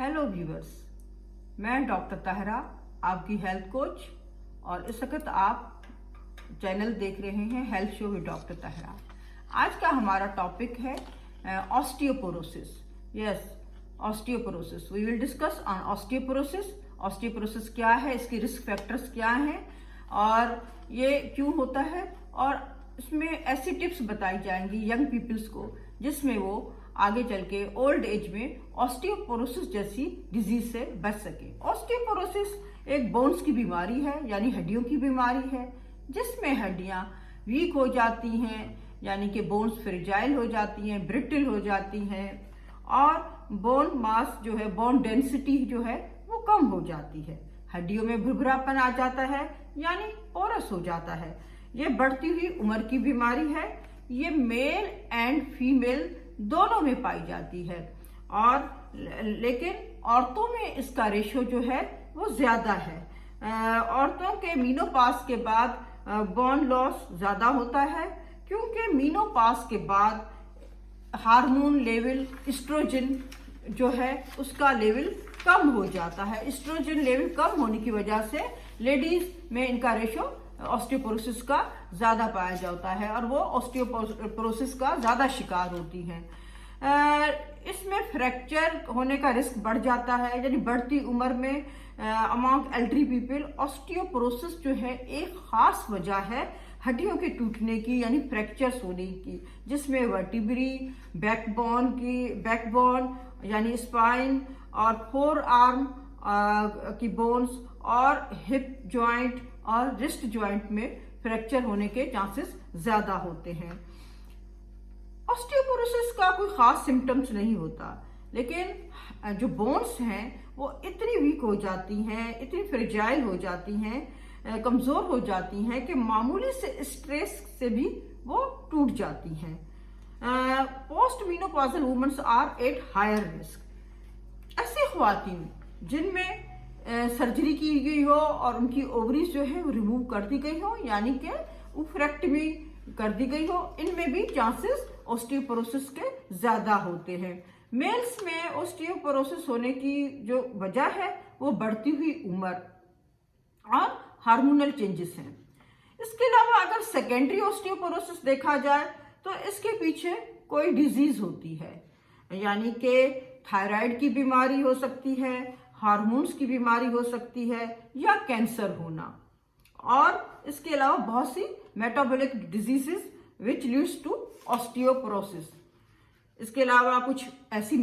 Hello viewers, मैं doctor ताहरा, आपकी हेल्थ कोच, और इस वक्त आप चैनल देख रहे हैं हेल्थ शो विद डॉक्टर ताहरा। आज का हमारा टॉपिक है osteoporosis. Yes, osteoporosis. We will discuss on osteoporosis. Osteoporosis क्या है, इसके रिस्क फैक्टर्स क्या हैं और ये क्यों होता है, और इसमें ऐसी टिप्स बताई जाएंगी यंग पीपल्स को जिसमें वो आगे चल के ओल्ड एज में ऑस्टियोपोरोसिस जैसी डिजीज से बच सके। ऑस्टियोपोरोसिस एक बोन्स की बीमारी है, यानी हड्डियों की बीमारी है, जिसमें हड्डियां वीक हो जाती हैं, यानी कि बोन्स फ्रेजाइल हो जाती हैं, ब्रिटल हो जाती हैं, और बोन मास जो है, बोन डेंसिटी जो है वो कम हो जाती है। हड्डियों में भुरभुरापन आ जाता है, यानी पोरस हो जाता है। ये बढ़ती हुई उम्र की बीमारी है। ये मेल एंड फीमेल दोनों में पाई जाती है, और लेकिन औरतों में इसका रेशो जो है वो ज्यादा है। औरतों के मीनोपास के बाद बोन लॉस ज्यादा होता है, क्योंकि मीनोपास के बाद हार्मोन लेवल, एस्ट्रोजन जो है उसका लेवल कम हो जाता है। एस्ट्रोजन लेवल कम होने की वजह से लेडीज में इनका रेशो ऑस्टियोपोरोसिस का ज्यादा पाया जाता है, और वो ऑस्टियोपोरोसिस का ज्यादा शिकार होती हैं। इसमें फ्रैक्चर होने का रिस्क बढ़ जाता है, यानी बढ़ती उम्र में अमॉन्ग एल्डरी पीपल ऑस्टियोपोरोसिस जो है एक खास वजह है हड्डियों के टूटने की, यानी फ्रैक्चर्स होने की, जिसमें वर्टिब्री, बैकबोन यानी स्पाइन, और फोर आर्म की बोन्स, और हिप जॉइंट और रिस्ट जॉइंट में फ्रैक्चर होने के चांसेस ज्यादा होते हैं। ऑस्टियोपोरोसिस का कोई खास सिम्टम्स नहीं होता, लेकिन जो बोन्स हैं वो इतनी वीक हो जाती हैं, इतनी फ्रेजाइल हो जाती हैं, कमजोर हो जाती हैं कि मामूली से स्ट्रेस से भी वो टूट जाती हैं। Post menopausal women's are at higher risk. ऐसी ख्वातीन जिनमें सर्जरी की गई हो और उनकी ओवरीज जो है वो रिमूव कर दी गई हो, यानी कि ओफ्रेक्टमी कर दी गई हो, इनमें भी चांसेस ऑस्टियोपोरोसिस के ज्यादा होते हैं। मेल्स में ऑस्टियोपोरोसिस होने की जो वजह है वो बढ़ती हुई उम्र और हार्मोनल चेंजेस हैं। इसके अलावा अगर सेकेंडरी ऑस्टियोपोरोसिस देखा जाए तो इसके पीछे कोई डिजीज होती है, यानी कि थायराइड की बीमारी हो सकती है, हार्मोन्स की बीमारी हो सकती है, या कैंसर होना, और इसके अलावा बहुत सी metabolic diseases which leads to osteoporosis. इसके अलावा कुछ ऐसी